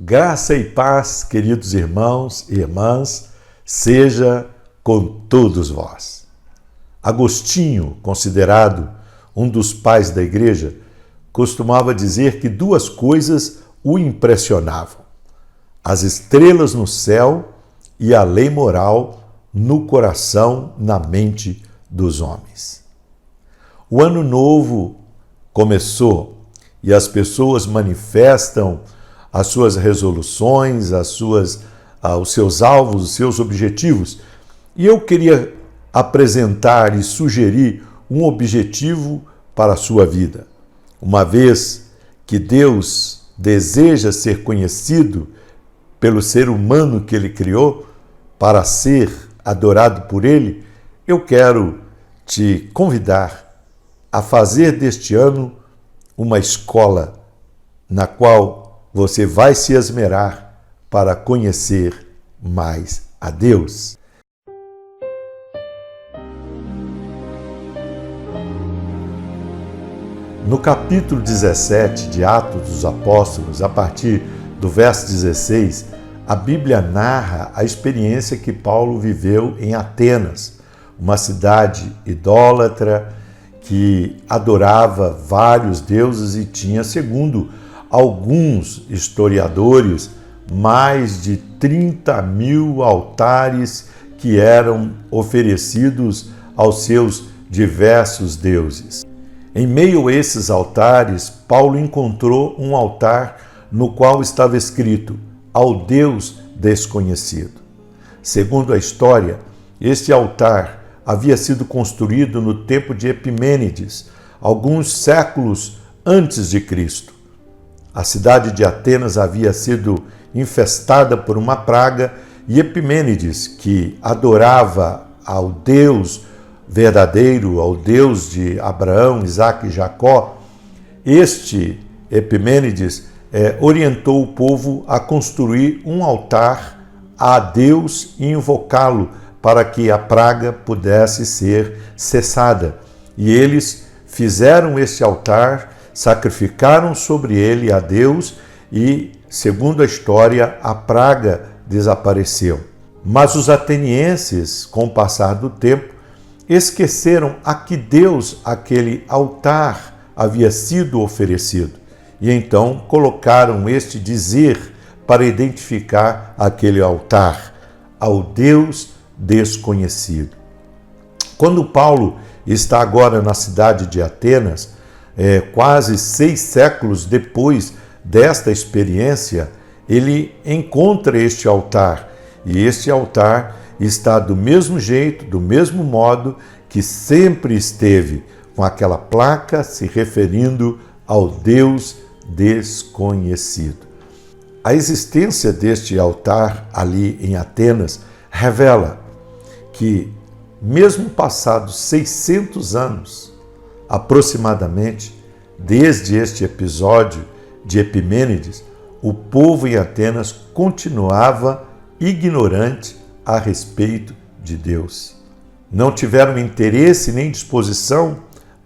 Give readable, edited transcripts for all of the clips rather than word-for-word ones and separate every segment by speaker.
Speaker 1: Graça e paz, queridos irmãos e irmãs, seja com todos vós. Agostinho, considerado um dos pais da igreja, costumava dizer que duas coisas o impressionavam: as estrelas no céu e a lei moral no coração, na mente dos homens. O ano novo começou e as pessoas manifestam as suas resoluções, os seus alvos, os seus objetivos. E eu queria apresentar e sugerir um objetivo para a sua vida. Uma vez que Deus deseja ser conhecido pelo ser humano que Ele criou, para ser adorado por Ele, eu quero te convidar a fazer deste ano uma escola na qual você vai se esmerar para conhecer mais a Deus. No capítulo 17 de Atos dos Apóstolos, a partir do verso 16, a Bíblia narra a experiência que Paulo viveu em Atenas, uma cidade idólatra que adorava vários deuses e tinha, segundo alguns historiadores, mais de 30.000 altares que eram oferecidos aos seus diversos deuses. Em meio a esses altares, Paulo encontrou um altar no qual estava escrito: ao Deus desconhecido. Segundo a história, este altar havia sido construído no tempo de Epimênides, alguns séculos antes de Cristo. A cidade de Atenas havia sido infestada por uma praga e Epimênides, que adorava ao Deus verdadeiro, ao Deus de Abraão, Isaque e Jacó, este Epimênides orientou o povo a construir um altar a Deus e invocá-lo para que a praga pudesse ser cessada. E eles fizeram este altar, sacrificaram sobre ele a Deus e, segundo a história, a praga desapareceu. Mas os atenienses, com o passar do tempo, esqueceram a que Deus aquele altar havia sido oferecido. E então colocaram este dizer para identificar aquele altar: ao Deus desconhecido. Quando Paulo está agora na cidade de Atenas, quase 6 séculos depois desta experiência, ele encontra este altar. E este altar está do mesmo jeito, do mesmo modo que sempre esteve, com aquela placa se referindo ao Deus desconhecido. A existência deste altar ali em Atenas revela que, mesmo passados 600 anos, aproximadamente, desde este episódio de Epimênides, o povo em Atenas continuava ignorante a respeito de Deus. Não tiveram interesse nem disposição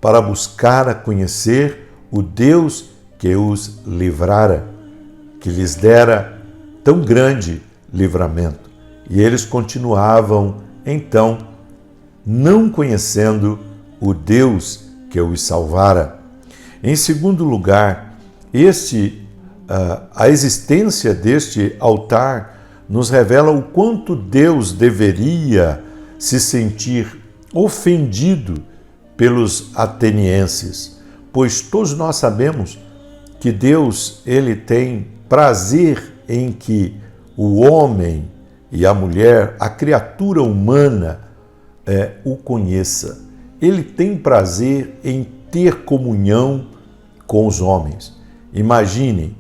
Speaker 1: para buscar a conhecer o Deus que os livrara, que lhes dera tão grande livramento. E eles continuavam, então, não conhecendo o Deus que os salvara. Em segundo lugar, a existência deste altar nos revela o quanto Deus deveria se sentir ofendido pelos atenienses, pois todos nós sabemos que Deus ele tem prazer em que o homem e a mulher, a criatura humana, o conheça. Ele tem prazer em ter comunhão com os homens. Imaginem,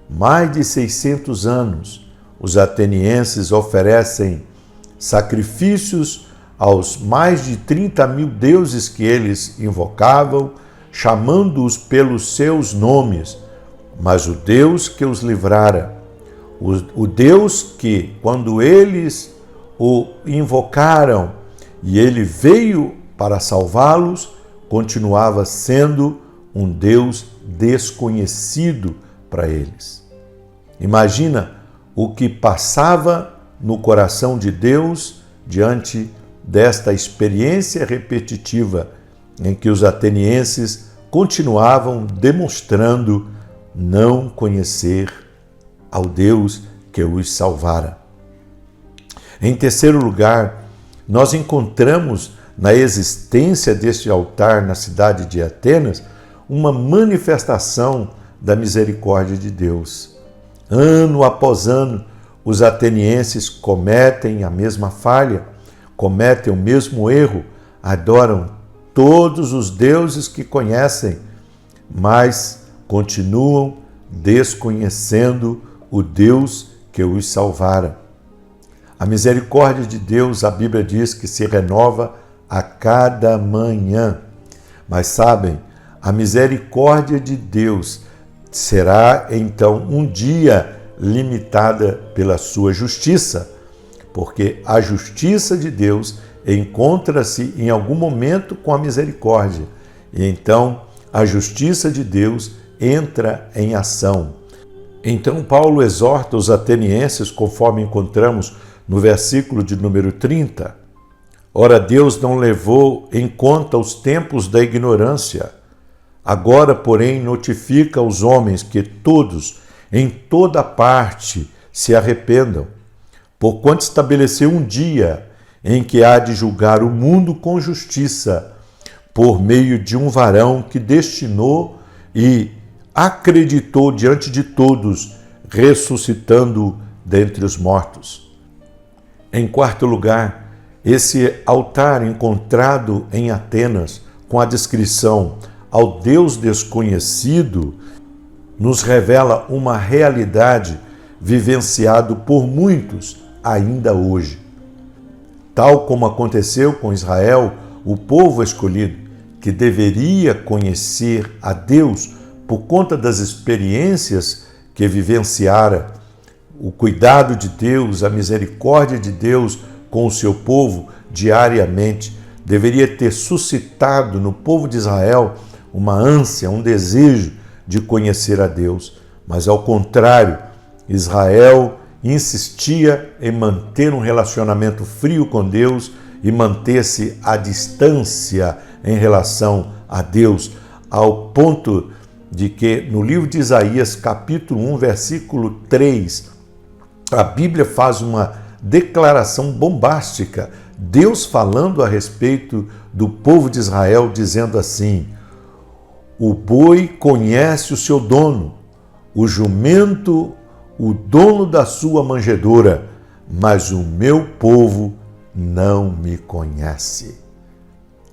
Speaker 1: mais de 600 anos, os atenienses oferecem sacrifícios aos mais de 30.000 deuses que eles invocavam, chamando-os pelos seus nomes, mas o Deus que os livrara, o Deus que, quando eles o invocaram e ele veio para salvá-los, continuava sendo um Deus desconhecido para eles. Imagina o que passava no coração de Deus diante desta experiência repetitiva em que os atenienses continuavam demonstrando não conhecer ao Deus que os salvara. Em terceiro lugar, nós encontramos na existência deste altar na cidade de Atenas uma manifestação da misericórdia de Deus. Ano após ano, os atenienses cometem a mesma falha, cometem o mesmo erro, adoram todos os deuses que conhecem, mas continuam desconhecendo o Deus que os salvara. A misericórdia de Deus, a Bíblia diz que se renova a cada manhã. Mas sabem, a misericórdia de Deus será então um dia limitada pela sua justiça, porque a justiça de Deus encontra-se em algum momento com a misericórdia. E então a justiça de Deus entra em ação. Então Paulo exorta os atenienses, conforme encontramos no versículo de número 30. Ora, Deus não levou em conta os tempos da ignorância. Agora, porém, notifica aos homens que todos, em toda parte, se arrependam, porquanto estabeleceu um dia em que há de julgar o mundo com justiça, por meio de um varão que destinou e acreditou diante de todos, ressuscitando dentre os mortos. Em quarto lugar, esse altar encontrado em Atenas, com a descrição ao Deus desconhecido, nos revela uma realidade vivenciada por muitos ainda hoje. Tal como aconteceu com Israel, o povo escolhido, que deveria conhecer a Deus por conta das experiências que vivenciara, o cuidado de Deus, a misericórdia de Deus com o seu povo diariamente, deveria ter suscitado no povo de Israel uma ânsia, um desejo de conhecer a Deus. Mas, ao contrário, Israel insistia em manter um relacionamento frio com Deus e manter-se à distância em relação a Deus, ao ponto de que no livro de Isaías, capítulo 1, versículo 3, a Bíblia faz uma declaração bombástica, Deus falando a respeito do povo de Israel, dizendo assim: o boi conhece o seu dono, o jumento o dono da sua manjedoura, mas o meu povo não me conhece.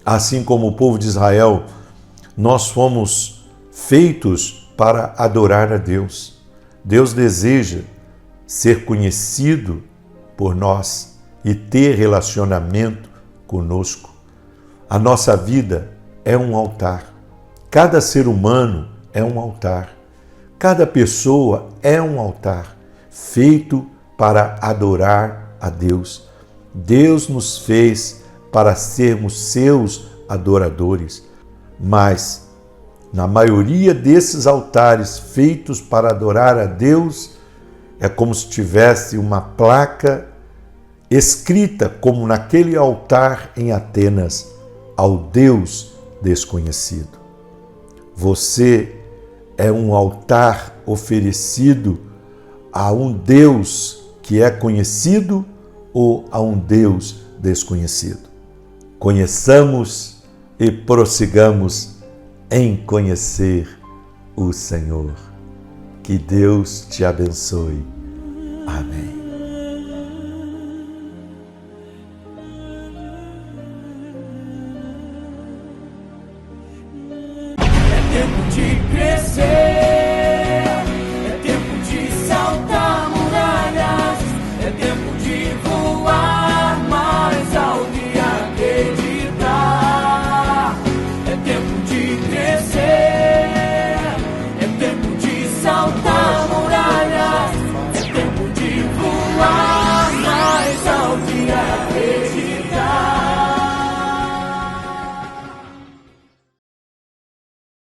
Speaker 1: Assim como o povo de Israel, nós fomos feitos para adorar a Deus. Deus deseja ser conhecido por nós e ter relacionamento conosco. A nossa vida é um altar. Cada ser humano é um altar. Cada pessoa é um altar feito para adorar a Deus. Deus nos fez para sermos seus adoradores, mas na maioria desses altares feitos para adorar a Deus, é como se tivesse uma placa escrita, como naquele altar em Atenas, ao Deus desconhecido. Você é um altar oferecido a um Deus que é conhecido ou a um Deus desconhecido? Conheçamos e prossigamos em conhecer o Senhor. Que Deus te abençoe. Amém.
Speaker 2: É tempo de crescer.